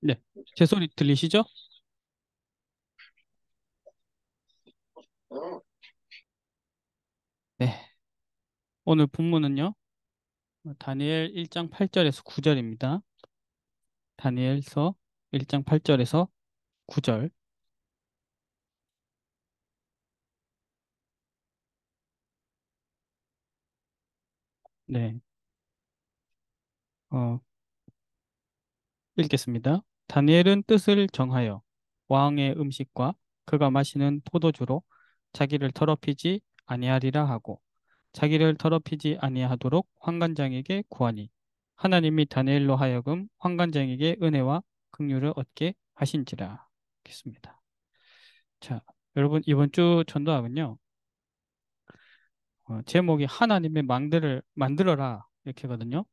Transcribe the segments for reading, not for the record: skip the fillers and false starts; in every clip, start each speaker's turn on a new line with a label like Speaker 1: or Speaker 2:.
Speaker 1: 네. 제 소리 들리시죠? 네. 오늘 본문은요. 다니엘 1장 8절에서 9절입니다. 다니엘서 1장 8절에서 9절. 네. 어, 읽겠습니다. 다니엘은 뜻을 정하여 왕의 음식과 그가 마시는 포도주로 자기를 더럽히지 아니하리라 하고 자기를 더럽히지 아니하도록 환관장에게 구하니 하나님이 다니엘로 하여금 환관장에게 은혜와 긍휼을 얻게 하신지라. 읽겠습니다. 자, 여러분 이번 주 전도학은요. 제목이 하나님의 망대를 만들어라 이렇게거든요.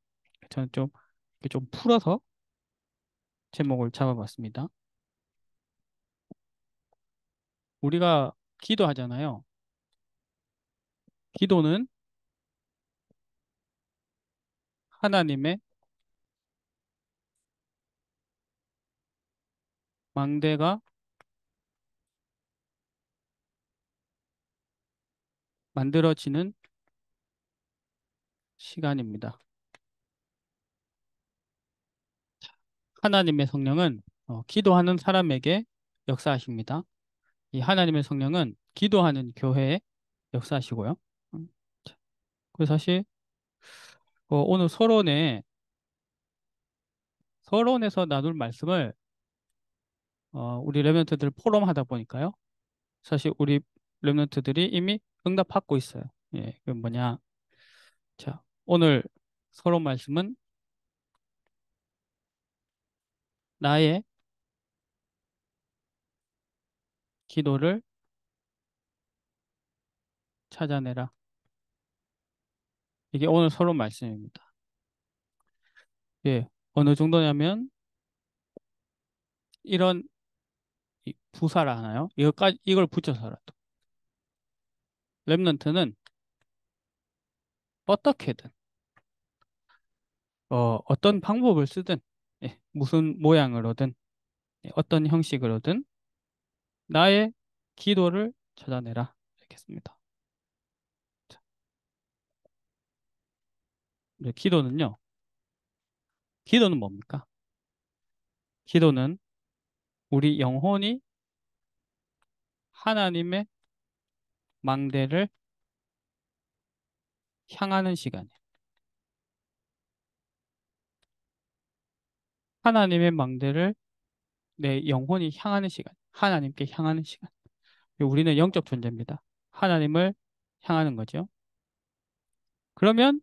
Speaker 1: 저는 좀 이렇게 좀 풀어서 제목을 잡아봤습니다. 우리가 기도하잖아요. 기도는 하나님의 망대가 만들어지는 시간입니다. 하나님의 성령은 기도하는 사람에게 역사하십니다. 이 하나님의 성령은 기도하는 교회에 역사하시고요. 자, 그 사실 오늘 서론에서 나눌 말씀을 우리 랩런트들 포럼 하다 보니까요. 사실 우리 랩런트들이 이미 응답 받고 있어요. 예, 그 뭐냐. 자, 오늘 서론 말씀은 나의 기도를 찾아내라. 이게 오늘 서론 말씀입니다. 예, 어느 정도냐면 이런 부사를 하나요? 이걸 붙여서라도 랩런트는 어떻게든 어떤 방법을 쓰든 예, 무슨 모양으로든 예, 어떤 형식으로든 나의 기도를 찾아내라. 알겠습니다. 자, 이제 기도는 뭡니까? 기도는 우리 영혼이 하나님의 망대를 향하는 시간이에요. 하나님의 망대를 내 영혼이 향하는 시간, 하나님께 향하는 시간. 우리는 영적 존재입니다. 하나님을 향하는 거죠. 그러면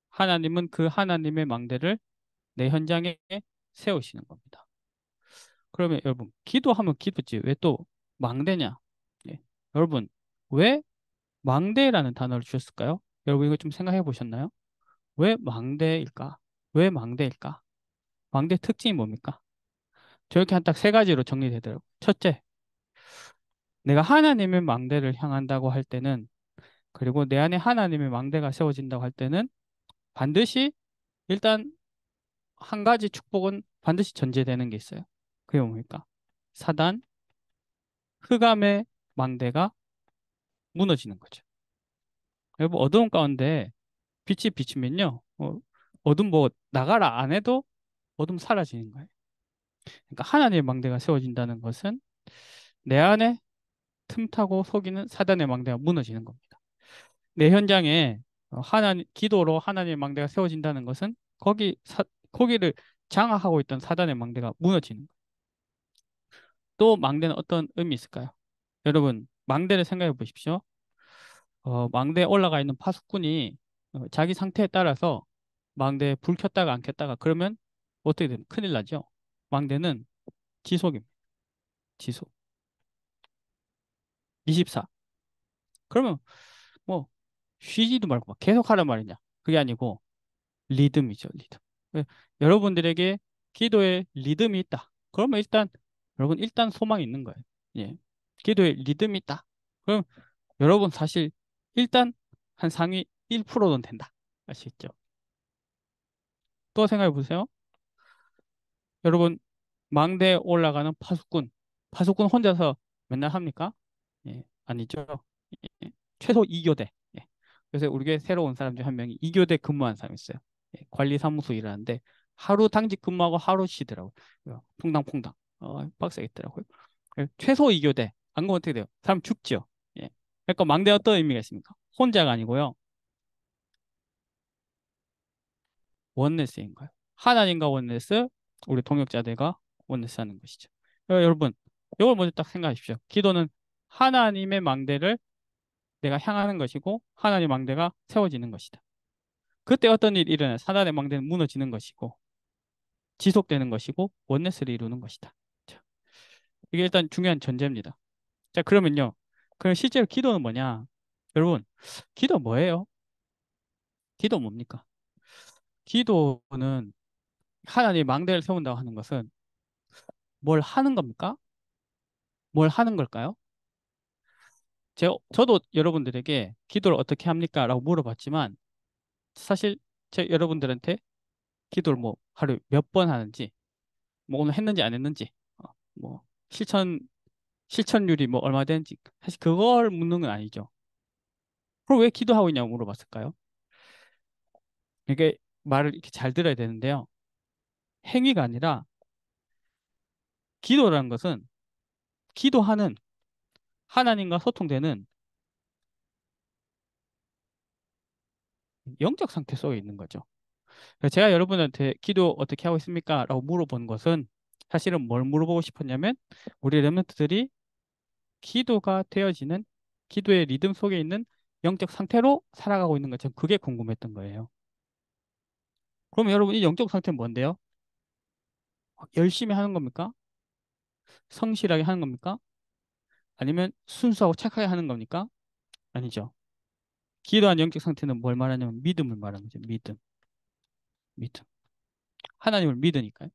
Speaker 1: 하나님은 그 하나님의 망대를 내 현장에 세우시는 겁니다. 그러면 여러분, 기도하면 기도지. 왜 또 망대냐? 예. 여러분, 왜 망대라는 단어를 주셨을까요? 여러분, 이거 좀 생각해 보셨나요? 왜 망대일까? 왜 망대일까? 망대 특징이 뭡니까? 저렇게 한 딱 세 가지로 정리되더라고요. 첫째, 내가 하나님의 망대를 향한다고 할 때는, 그리고 내 안에 하나님의 망대가 세워진다고 할 때는 반드시 일단 한 가지 축복은 반드시 전제되는 게 있어요. 그게 뭡니까? 사단, 흑암의 망대가 무너지는 거죠. 여러분, 어두운 가운데 빛이 비치면요, 어둠 뭐 나가라 안 해도 어둠 사라지는 거예요. 그러니까 하나님의 망대가 세워진다는 것은 내 안에 틈타고 속이는 사단의 망대가 무너지는 겁니다. 내 현장에 기도로 하나님의 망대가 세워진다는 것은 거기를 장악하고 있던 사단의 망대가 무너지는 거예요. 또 망대는 어떤 의미 있을까요? 여러분, 망대를 생각해 보십시오. 망대에 올라가 있는 파수꾼이 자기 상태에 따라서 망대에 불 켰다가 안 켰다가 그러면 어떻게 되면 큰일 나죠. 망대는 지속입니다. 지속. 24. 그러면 뭐 쉬지도 말고 막 계속 하란 말이냐. 그게 아니고 리듬이죠, 리듬. 예, 여러분들에게 기도에 리듬이 있다. 그러면 일단 소망이 있는 거예요. 예. 기도에 리듬이 있다. 그럼 여러분 사실 일단 한 상위 1%는 된다. 아시겠죠? 또 생각해 보세요. 여러분 망대에 올라가는 파수꾼. 파수꾼 혼자서 맨날 합니까? 예, 아니죠. 예, 최소 2교대. 예. 그래서 우리 교회 새로 온 사람 중 한 명이 2교대 근무한 사람이 있어요. 예, 관리사무소 일하는데 하루 당직 근무하고 하루 쉬더라고요. 퐁당퐁당. 빡세겠더라고요. 최소 2교대. 안 그러면 어떻게 돼요? 사람 죽죠. 예. 그러니까 망대 어떤 의미가 있습니까? 혼자가 아니고요. 원네스인 거예요. 하나님과 원네스, 우리 동역자들과 원네스 하는 것이죠. 여러분, 이걸 먼저 딱 생각하십시오. 기도는 하나님의 망대를 내가 향하는 것이고, 하나님의 망대가 세워지는 것이다. 그때 어떤 일이 일어나요? 하나님의 망대는 무너지는 것이고, 지속되는 것이고, 원네스를 이루는 것이다. 자, 이게 일단 중요한 전제입니다. 자, 그러면요. 그럼 실제로 기도는 뭐냐? 여러분, 기도 뭐예요? 기도 뭡니까? 기도는 하나님의 망대를 세운다고 하는 것은 뭘 하는 겁니까? 뭘 하는 걸까요? 저도 여러분들에게 기도를 어떻게 합니까? 라고 물어봤지만 사실 여러분들한테 기도를 뭐 하루에 몇 번 하는지 뭐 오늘 했는지 안 했는지 뭐 실천율이 뭐 얼마 되는지 사실 그걸 묻는 건 아니죠. 그럼 왜 기도하고 있냐고 물어봤을까요? 이게 말을 이렇게 잘 들어야 되는데요. 행위가 아니라 기도라는 것은 기도하는 하나님과 소통되는 영적 상태 속에 있는 거죠. 그래서 제가 여러분한테 기도 어떻게 하고 있습니까? 라고 물어본 것은 사실은 뭘 물어보고 싶었냐면 우리 렘넌트들이 기도가 되어지는 기도의 리듬 속에 있는 영적 상태로 살아가고 있는 것처럼 그게 궁금했던 거예요. 그럼 여러분 이 영적 상태는 뭔데요? 열심히 하는 겁니까? 성실하게 하는 겁니까? 아니면 순수하고 착하게 하는 겁니까? 아니죠. 기도한 영적 상태는 뭘 말하냐면 믿음을 말하는 거죠. 믿음. 믿음. 하나님을 믿으니까요.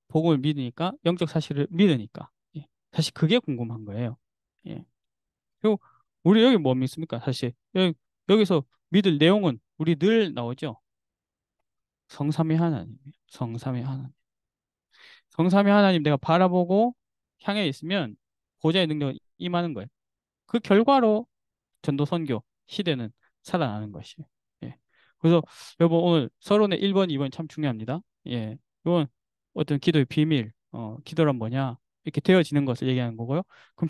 Speaker 1: 복음을 믿으니까 영적 사실을 믿으니까. 예. 사실 그게 궁금한 거예요. 예. 그리고 우리 여기 뭐 믿습니까? 사실 여기서 믿을 내용은 우리 늘 나오죠. 성삼위 하나님이에요. 성삼위 하나님. 성삼위 하나님 내가 바라보고 향해 있으면 보좌의 능력이 임하는 거예요. 그 결과로 전도 선교 시대는 살아나는 것이에요. 예. 그래서 여러분 오늘 서론의 1번, 2번 참 중요합니다. 예. 이건 어떤 기도의 비밀, 기도란 뭐냐 이렇게 되어지는 것을 얘기하는 거고요. 그럼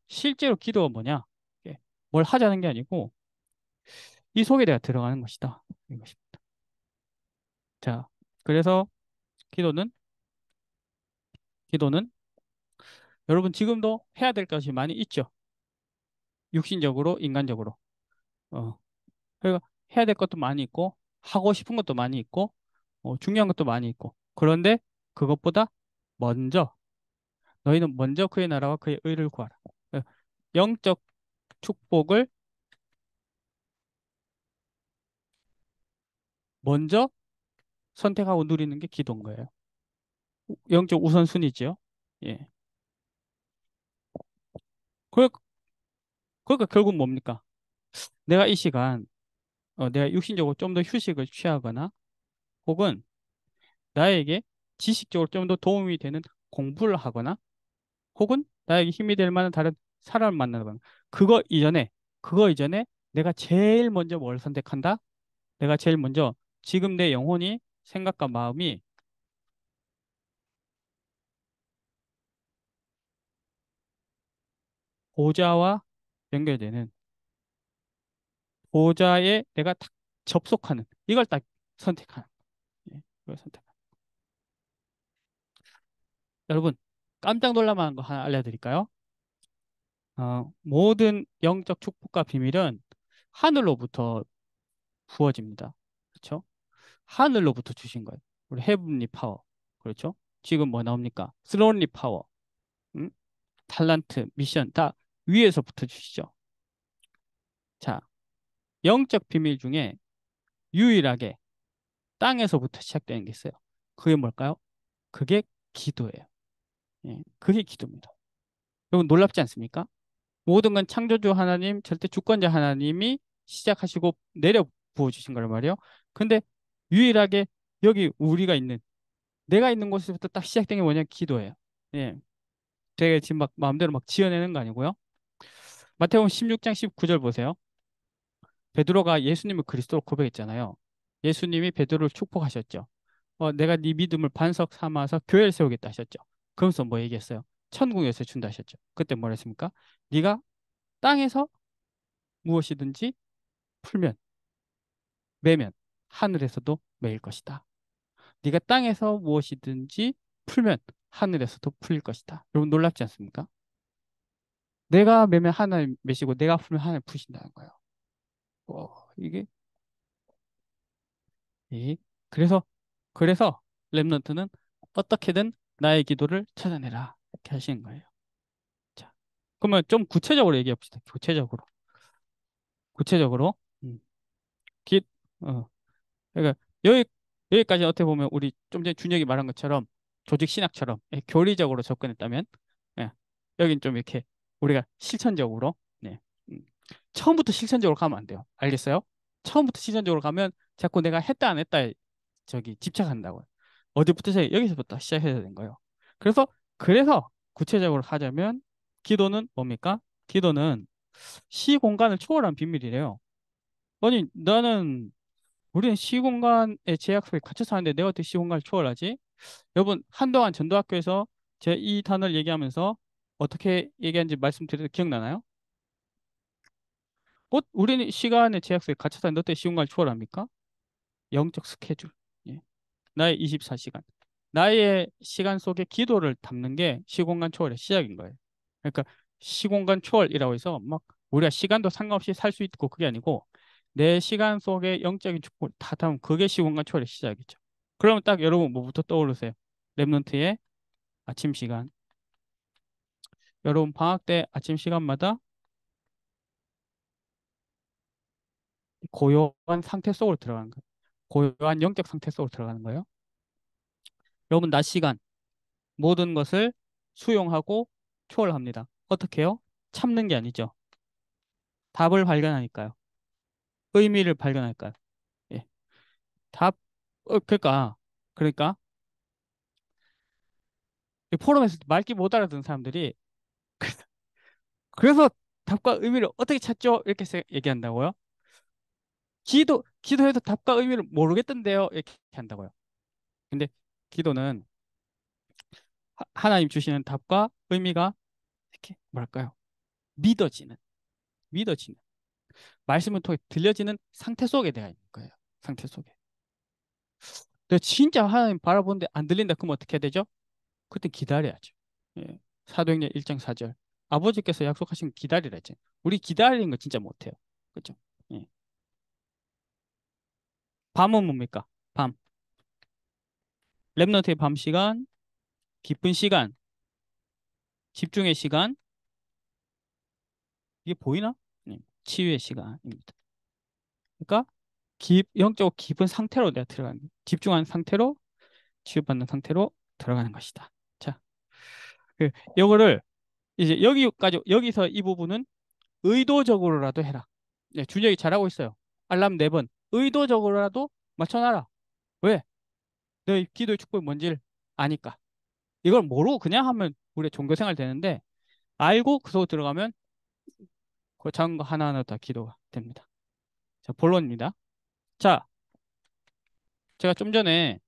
Speaker 1: 실제로 기도가 뭐냐? 예. 뭘 하자는 게 아니고 이 속에 내가 들어가는 것이다. 이것입니다. 자, 그래서 기도는 기도는 여러분 지금도 해야 될 것이 많이 있죠. 육신적으로, 인간적으로. 어, 그러니까 해야 될 것도 많이 있고, 하고 싶은 것도 많이 있고, 중요한 것도 많이 있고. 그런데 그것보다 먼저, 너희는 먼저 그의 나라와 그의 의를 구하라. 어, 영적 축복을 먼저 선택하고 누리는 게 기도인 거예요. 영적 우선순위죠. 예. 그- 그러니까 결국 뭡니까? 내가 이 시간, 내가 육신적으로 좀 더 휴식을 취하거나, 혹은 나에게 지식적으로 좀 더 도움이 되는 공부를 하거나 혹은 나에게 힘이 될 만한 다른 사람을 만나거나 그거 이전에 내가 제일 먼저 뭘 선택한다? 내가 제일 먼저 지금 내 영혼이 생각과 마음이 보좌와 연결되는 보좌에 내가 딱 접속하는 이걸 딱 선택하는 예, 이걸 선택. 여러분 깜짝 놀랄 만한 거 하나 알려드릴까요? 모든 영적 축복과 비밀은 하늘로부터 부어집니다. 그렇죠? 하늘로부터 주신 거예요. 우리 헤븐리 파워. 그렇죠? 지금 뭐 나옵니까? 스론리 파워, 응? 탈란트, 미션 다 위에서부터 주시죠. 자, 영적 비밀 중에 유일하게 땅에서부터 시작되는 게 있어요. 그게 뭘까요? 그게 기도예요. 예, 그게 기도입니다. 여러분 놀랍지 않습니까? 모든 건 창조주 하나님, 절대 주권자 하나님이 시작하시고 내려 부어 주신 거란 말이에요. 근데 유일하게 여기 우리가 있는 내가 있는 곳에서부터 딱 시작된 게 뭐냐? 기도예요. 예. 되게 지금 막 마음대로 막 지어내는 거 아니고요. 마태복음 16장 19절 보세요. 베드로가 예수님을 그리스도로 고백했잖아요. 예수님이 베드로를 축복하셨죠. 내가 네 믿음을 반석 삼아서 교회를 세우겠다 하셨죠. 그러면서 뭐 얘기했어요? 천국 열쇠 준다 하셨죠. 그때 뭐라 했습니까? 네가 땅에서 무엇이든지 풀면 매면 하늘에서도 매일 것이다. 네가 땅에서 무엇이든지 풀면 하늘에서도 풀릴 것이다. 여러분 놀랍지 않습니까? 내가 매면 하늘 매시고 내가 풀면 하늘 푸신다는 거예요. 이게 이 그래서 그래서 렘넌트는 어떻게든 나의 기도를 찾아내라 이렇게 하시는 거예요. 자, 그러면 좀 구체적으로 얘기해 봅시다. 구체적으로 음, 기, 어, 그러니까 여기 여기까지 어떻게 보면 우리 좀 전에 준혁이 말한 것처럼 조직 신학처럼 교리적으로 접근했다면, 예, 여긴 좀 이렇게 우리가 실천적으로, 네, 음, 처음부터 실천적으로 가면 안 돼요. 알겠어요? 처음부터 실천적으로 가면 자꾸 내가 했다 안 했다에 집착한다고요. 어디부터 시작? 여기서부터 시작해야 되는 거예요. 그래서 구체적으로 하자면 기도는 뭡니까? 기도는 시공간을 초월한 비밀이래요. 아니 나는 우리는 시공간의 제약 속에 갇혀 사는데 내가 어떻게 시공간을 초월하지? 여러분 한동안 전도학교에서 제 이 단어를 얘기하면서 어떻게 얘기하는지 말씀드려도 기억나나요? 우리는 시간의 제약 속에 갇혀 사는데 어떻게 시공간을 초월합니까? 영적 스케줄. 예. 나의 24시간. 나의 시간 속에 기도를 담는 게 시공간 초월의 시작인 거예요. 그러니까 시공간 초월이라고 해서 막 우리가 시간도 상관없이 살 수 있고 그게 아니고 내 시간 속에 영적인 축복을 다 담으면 그게 시공간 초월의 시작이죠. 그러면 딱 여러분 뭐부터 떠오르세요? 랩런트의 아침 시간. 여러분 방학 때 아침 시간마다 고요한 상태 속으로 들어가는 거예요. 고요한 영적 상태 속으로 들어가는 거예요. 여러분 낮 시간 모든 것을 수용하고 초월합니다. 어떻게 해요? 참는 게 아니죠. 답을 발견하니까요. 의미를 발견할까요? 예. 답, 그러니까 이 포럼에서 말귀 못 알아듣는 사람들이 그래서 답과 의미를 어떻게 찾죠? 이렇게 얘기한다고요. 기도해도 답과 의미를 모르겠던데요. 이렇게 한다고요. 근데 기도는 하나님 주시는 답과 의미가 이렇게 뭐랄까요? 믿어지는, 믿어지는 말씀을 통해 들려지는 상태 속에 대해 있는 거예요. 상태 속에. 근데 진짜 하나님 바라보는데 안 들린다 그러면 어떻게 해야 되죠? 그때 기다려야죠. 예. 사도행전 1장 4절. 아버지께서 약속하신 거 기다리라 했죠. 우리 기다리는 거 진짜 못해요. 그죠? 예. 밤은 뭡니까? 밤. 랩넌트의 밤 시간, 기쁜 시간, 집중의 시간. 이게 보이나? 치유의 시간입니다. 그러니까 영적으로 깊은 상태로 내가 들어가는 거예요. 집중한 상태로 치유받는 상태로 들어가는 것이다. 자, 요거를 이제 여기서 이 부분은 의도적으로라도 해라. 네, 준혁이 잘하고 있어요. 알람 4번. 의도적으로라도 맞춰놔라. 왜? 너의 기도의 축복이 뭔지를 아니까. 이걸 모르고 그냥 하면 우리의 종교생활 되는데 알고 그 속으로 들어가면 그 작은 거 하나하나 다 기도가 됩니다. 자, 본론입니다. 자, 제가 좀 전에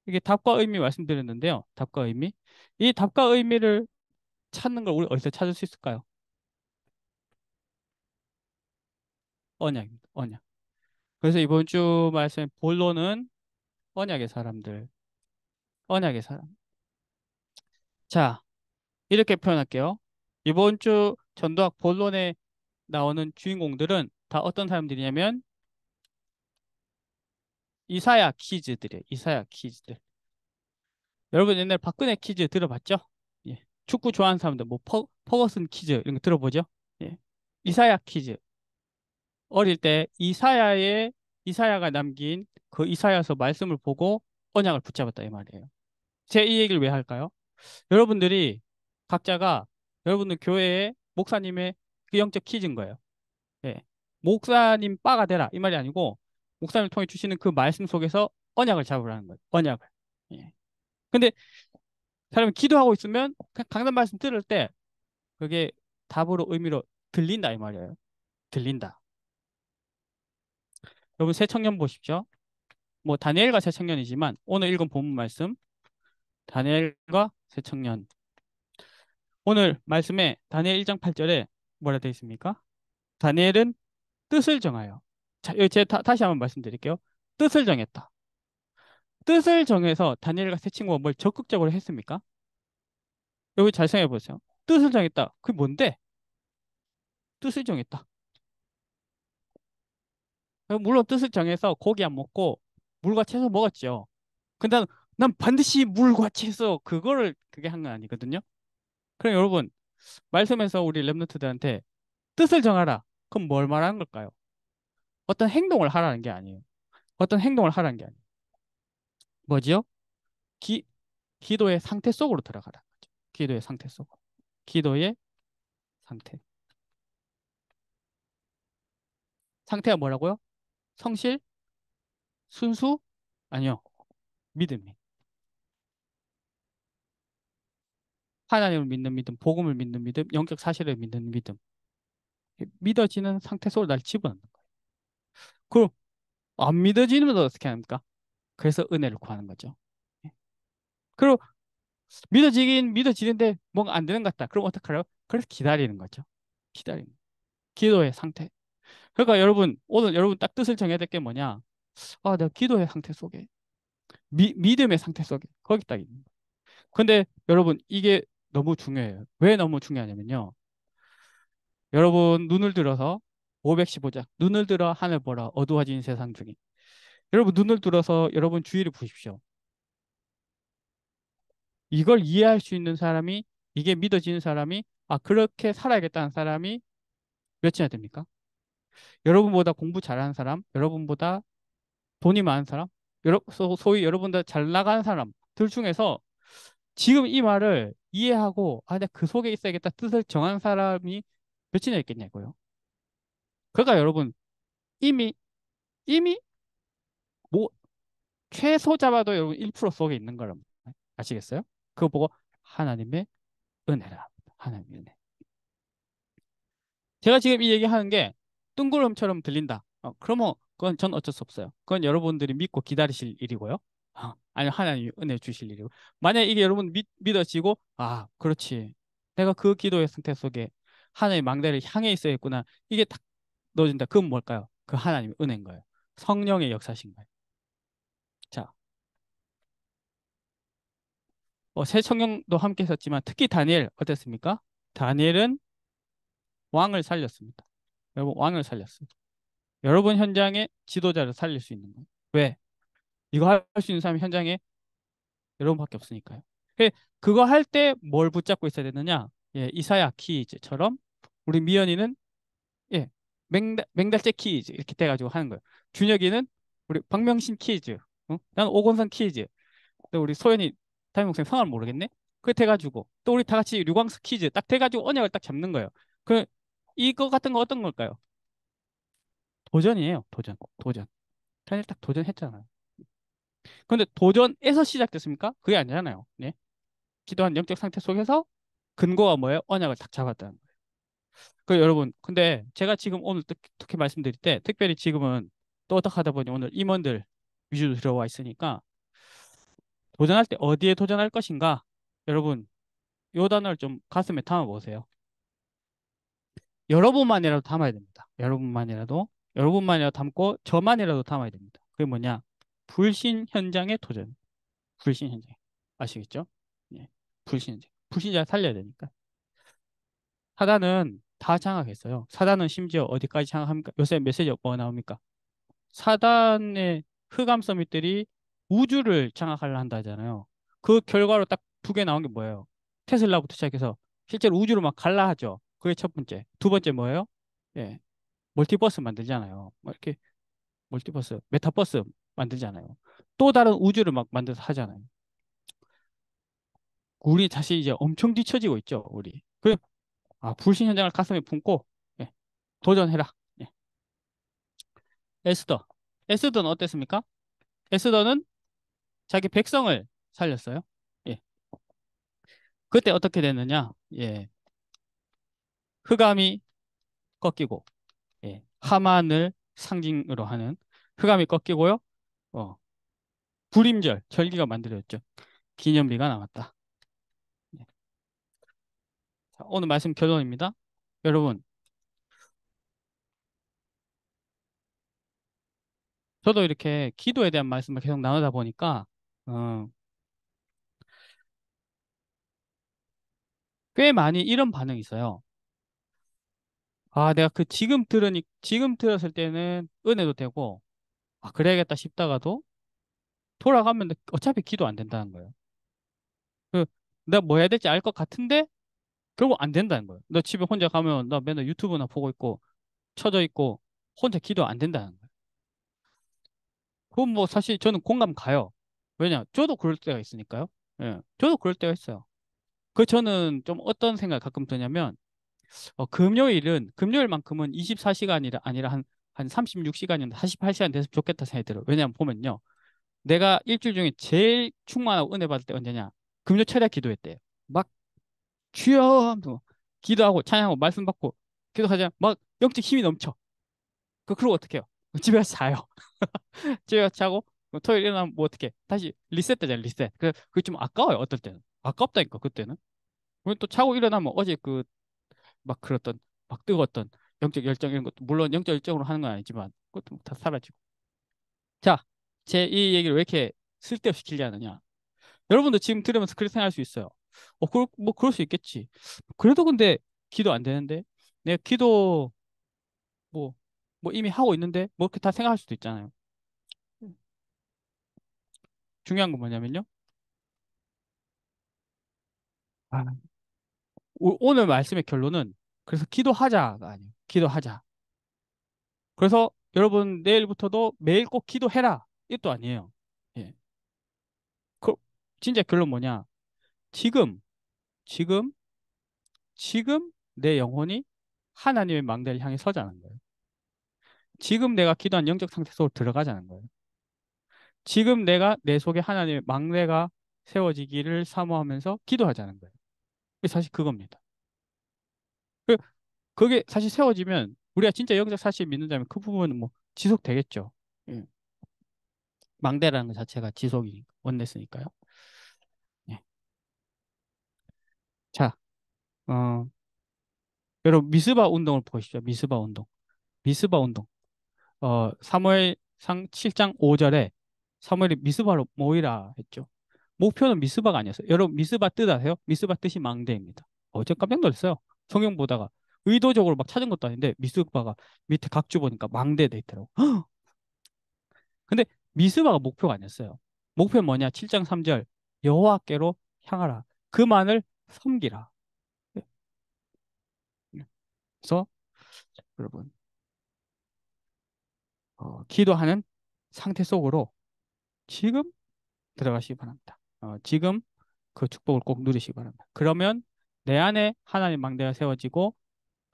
Speaker 1: 이게 답과 의미 말씀드렸는데요. 답과 의미. 이 답과 의미를 찾는 걸 우리 어디서 찾을 수 있을까요? 언약입니다. 언약. 그래서 이번 주 말씀 본론은 언약의 사람들. 언약의 사람. 자, 이렇게 표현할게요. 이번 주 전도학 본론에 나오는 주인공들은 다 어떤 사람들이냐면 이사야 키즈들이에요. 이사야 키즈들. 여러분 옛날 박근혜 키즈 들어봤죠? 예. 축구 좋아하는 사람들 뭐 퍼거슨 키즈 이런 거 들어보죠? 예. 이사야 키즈. 어릴 때 이사야가 남긴 그 이사야서 말씀을 보고 언약을 붙잡았다 이 말이에요. 제 이 얘기를 왜 할까요? 여러분들이 각자가 여러분들 교회의 목사님의 그 영적 키즈인 거예요. 예. 목사님 빠가 되라 이 말이 아니고 목사님을 통해 주시는 그 말씀 속에서 언약을 잡으라는 거예요. 언약을. 예. 근데 사람이 기도하고 있으면 강단 말씀 들을 때 그게 답으로 의미로 들린다 이 말이에요. 들린다. 여러분 새 청년 보십시오. 뭐 다니엘과 새 청년이지만 오늘 읽은 본문 말씀 다니엘과 새 청년. 오늘 말씀에 다니엘 1장 8절에 뭐라 되어 있습니까? 다니엘은 뜻을 정하여. 자, 여기 제가 다시 한번 말씀드릴게요. 뜻을 정했다. 뜻을 정해서 다니엘과 새 친구가 뭘 적극적으로 했습니까? 여기 잘 생각해 보세요. 뜻을 정했다. 그게 뭔데? 뜻을 정했다. 물론 뜻을 정해서 고기 안 먹고 물과 채소 먹었죠. 근데 난 반드시 물과 채소 그거를 그게 한 건 아니거든요. 그럼 여러분 말씀에서 우리 랩노트들한테 뜻을 정하라. 그럼 뭘 말하는 걸까요? 어떤 행동을 하라는 게 아니에요. 어떤 행동을 하라는 게 아니에요. 뭐지요? 기, 기도의 상태 속으로 들어가라. 기도의 상태 속으로. 기도의 상태. 상태가 뭐라고요? 성실? 순수? 아니요. 믿음이. 하나님을 믿는 믿음, 복음을 믿는 믿음, 영적 사실을 믿는 믿음. 믿어지는 상태 속으로 날 집어넣는 거예요. 그럼 안 믿어지면 어떻게 합니까? 그래서 은혜를 구하는 거죠. 예. 그리고 믿어지긴 믿어지는데 뭔가 안 되는 것 같다. 그럼 어떡하라고? 그래서 기다리는 거죠. 기다리는. 기도의 상태. 그러니까 여러분, 오늘 여러분 딱 뜻을 정해야 될 게 뭐냐? 아, 내가 기도의 상태 속에, 믿음의 상태 속에, 거기 딱 있는 거예요. 근데 여러분, 이게 너무 중요해요. 왜 너무 중요하냐면요. 여러분, 눈을 들어서 515장, 눈을 들어 하늘 보라, 어두워진 세상 중에. 여러분, 눈을 들어서 여러분 주위를 보십시오. 이걸 이해할 수 있는 사람이, 이게 믿어지는 사람이, 아, 그렇게 살아야겠다는 사람이 몇이나 됩니까? 여러분보다 공부 잘하는 사람, 여러분보다 돈이 많은 사람, 소위 여러분보다 잘 나가는 사람들 중에서 지금 이 말을 이해하고, 아, 내가 그 속에 있어야겠다 뜻을 정한 사람이 몇이나 있겠냐고요. 그러니까 여러분, 이미, 이미, 뭐, 최소 잡아도 여러분 1% 속에 있는 거랍니다. 아시겠어요? 그거 보고 하나님의 은혜라. 하나님의 은혜. 제가 지금 이 얘기하는 게 뜬구름처럼 들린다. 그러면 그건 전 어쩔 수 없어요. 그건 여러분들이 믿고 기다리실 일이고요. 아니면 하나님이 은혜 주실 일이고. 만약에 이게 여러분 믿어지고, 아, 그렇지. 내가 그 기도의 상태 속에 하나님의 망대를 향해 있어야겠구나. 이게 딱 넣어진다. 그건 뭘까요? 그 하나님의 은혜인 거예요. 성령의 역사신 거예요. 자, 새 성령도 함께 했었지만 특히 다니엘 어땠습니까? 다니엘은 왕을 살렸습니다. 여러분, 왕을 살렸어요. 여러분 현장에 지도자를 살릴 수 있는 거예요. 왜? 이거 할 수 있는 사람이 현장에 여러분밖에 없으니까요. 그거 할 때 뭘 붙잡고 있어야 되느냐? 예, 이사야 키즈처럼 우리 미연이는 예, 맹달재 키즈 이렇게 돼가지고 하는 거예요. 준혁이는 우리 박명신 키즈, 나는 오건선 키즈, 또 우리 소연이 담임 목사님 성함을 모르겠네. 그게 돼가지고 또 우리 다 같이 류광수 키즈 딱 돼가지고 언약을 딱 잡는 거예요. 그 이거 같은 거 어떤 걸까요? 도전이에요. 도전, 도전. 사실 딱 도전했잖아요. 근데 도전에서 시작됐습니까? 그게 아니잖아요. 네. 기도한 영적 상태 속에서 근거가 뭐예요? 언약을 딱 잡았다는 거예요. 그 여러분, 근데 제가 지금 오늘 특히 말씀드릴 때, 특별히 지금은 또 어떻게 하다 보니 오늘 임원들 위주로 들어와 있으니까 도전할 때 어디에 도전할 것인가? 여러분, 요 단어를 좀 가슴에 담아 보세요. 여러분만이라도 담아야 됩니다. 여러분만이라도 담고 저만이라도 담아야 됩니다. 그게 뭐냐? 불신 현장의 도전. 불신 현장. 아시겠죠? 예. 불신 현장. 불신자 살려야 되니까. 사단은 다 장악했어요. 사단은 심지어 어디까지 장악합니까? 요새 메시지 뭐 나옵니까? 사단의 흑암 서밋들이 우주를 장악하려 한다 하잖아요. 그 결과로 딱 두 개 나온 게 뭐예요? 테슬라부터 시작해서 실제로 우주로 막 갈라 하죠. 그게 첫 번째. 두 번째 뭐예요? 예. 멀티버스 만들잖아요. 뭐 이렇게 멀티버스, 메타버스 만들잖아요. 또 다른 우주를 막 만들어서 하잖아요. 우리 다시 이제 엄청 뒤처지고 있죠, 우리. 불신 현장을 가슴에 품고 예, 도전해라. 예. 에스더. 에스더는 어땠습니까? 에스더는 자기 백성을 살렸어요. 예. 그때 어떻게 됐느냐? 예, 흑암이 꺾이고, 예, 하만을 상징으로 하는 흑암이 꺾이고요. 어, 불임절, 절기가 만들어졌죠. 기념비가 나왔다. 예. 자, 오늘 말씀 결론입니다. 여러분, 저도 이렇게 기도에 대한 말씀을 계속 나누다 보니까, 어, 꽤 많이 이런 반응이 있어요. 아, 내가 지금 들었을 때는 은혜도 되고, 아, 그래야겠다 싶다가도 돌아가면 어차피 기도 안 된다는 거예요. 그, 내가 뭐 해야 될지 알 것 같은데, 결국 안 된다는 거예요. 너 집에 혼자 가면 나 맨날 유튜브나 보고 있고, 쳐져 있고, 혼자 기도 안 된다는 거예요. 그건 뭐 사실 저는 공감 가요. 왜냐? 저도 그럴 때가 있으니까요. 예, 저도 그럴 때가 있어요. 그 저는 좀 어떤 생각 가끔 드냐면, 금요일만큼은 24시간이라 아니라 한 36시간이나 48시간 됐으면 좋겠다 생각이 들어요. 왜냐하면 보면요. 내가 일주일 중에 제일 충만하고 은혜 받을 때 언제냐? 금요 철야 기도했대요. 막 주여 하면서 기도하고 찬양하고 말씀 받고 기도하자 막 영적 힘이 넘쳐. 그러고 어떻게 해요? 집에 가서 자요. 집에 가서 자고 토요일 일어나면 뭐 어떻게 다시 리셋되잖아요. 리셋. 그게 좀 아까워요. 어떨 때는. 아깝다니까 그때는. 그리고 또 자고 일어나면 어제 그 막 그랬던 막 뜨거웠던 영적 열정 이런 것도 물론 영적 열정으로 하는 건 아니지만 그것도 다 사라지고. 자, 제 이 얘기를 왜 이렇게 쓸데없이 길게 하느냐? 여러분도 지금 들으면서 그렇게 생각할 수 있어요. 뭐 그럴 수 있겠지. 그래도 근데 기도 안 되는데 내가 기도 뭐, 뭐 이미 하고 있는데 뭐 이렇게 다 생각할 수도 있잖아요. 중요한 건 뭐냐면요. 아, 오늘 말씀의 결론은 그래서 기도하자가 아니에요. 기도하자. 그래서 여러분 내일부터도 매일 꼭 기도해라. 이것도 아니에요. 예. 그, 진짜 결론 뭐냐? 지금, 지금, 지금 내 영혼이 하나님의 망대를 향해 서자는 거예요. 지금 내가 기도한 영적 상태 속으로 들어가자는 거예요. 지금 내가 내 속에 하나님의 망대가 세워지기를 사모하면서 기도하자는 거예요. 사실 그겁니다. 그, 그게 사실 세워지면 우리가 진짜 영적 사실 믿는다면 그 부분은 뭐 지속되겠죠. 예. 망대라는 것 자체가 지속이 원내스니까요. 예. 자, 어, 여러분 미스바 운동을 보시죠. 미스바 운동. 미스바 운동. 사무엘상 7장 5절에 사무엘이 미스바로 모이라 했죠. 목표는 미스바가 아니었어요. 여러분 미스바 뜻 아세요? 미스바 뜻이 망대입니다. 저 깜짝 놀랐어요. 성경 보다가 의도적으로 막 찾은 것도 아닌데 미스바가 밑에 각주 보니까 망대 돼 있더라고. 근데 미스바가 목표가 아니었어요. 목표는 뭐냐? 7장 3절 여호와께로 향하라. 그만을 섬기라. 그래서 여러분 기도하는 상태 속으로 지금 들어가시기 바랍니다. 지금 그 축복을 꼭 누리시기 바랍니다. 그러면 내 안에 하나님 망대가 세워지고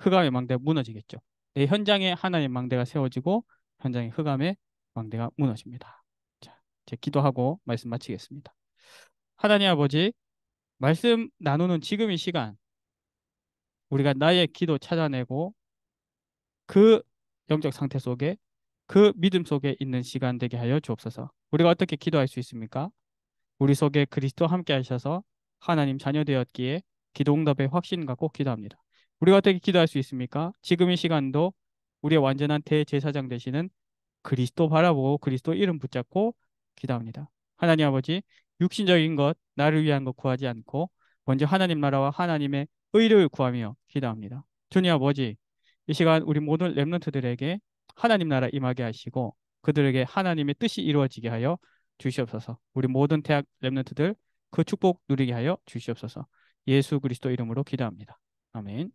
Speaker 1: 흑암의 망대가 무너지겠죠. 내 현장에 하나님 망대가 세워지고 현장에 흑암의 망대가 무너집니다. 자, 이제 기도하고 말씀 마치겠습니다. 하나님 아버지, 말씀 나누는 지금 이 시간 우리가 나의 기도 찾아내고 그 영적 상태 속에 그 믿음 속에 있는 시간 되게 하여 주옵소서. 우리가 어떻게 기도할 수 있습니까? 우리 속에 그리스도 함께 하셔서 하나님 자녀 되었기에 기도 응답의 확신 갖고 기도합니다. 우리가 어떻게 기도할 수 있습니까? 지금 이 시간도 우리의 완전한 대제사장 되시는 그리스도 바라보고 그리스도 이름 붙잡고 기도합니다. 하나님 아버지, 육신적인 것, 나를 위한 것 구하지 않고 먼저 하나님 나라와 하나님의 의를 구하며 기도합니다. 주님 아버지, 이 시간 우리 모든 렘넌트들에게 하나님 나라 임하게 하시고 그들에게 하나님의 뜻이 이루어지게 하여 주시옵소서. 우리 모든 대학 렘넌트들 그 축복 누리게 하여 주시옵소서. 예수 그리스도 이름으로 기도합니다. 아멘.